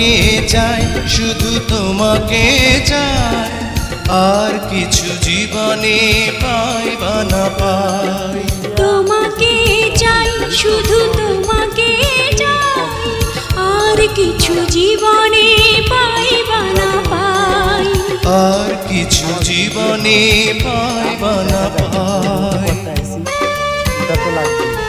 তোমাকে চাই, শুধু তোমাকে চাই, আর কিছু জীবনে পাই বা না পাই। তোমাকে চাই, শুধু তোমাকে চাই, আর কিছু জীবনে পাই বা না পাই। আর কিছু জীবনে পাই বা না পাই। এটা তো লাগবে।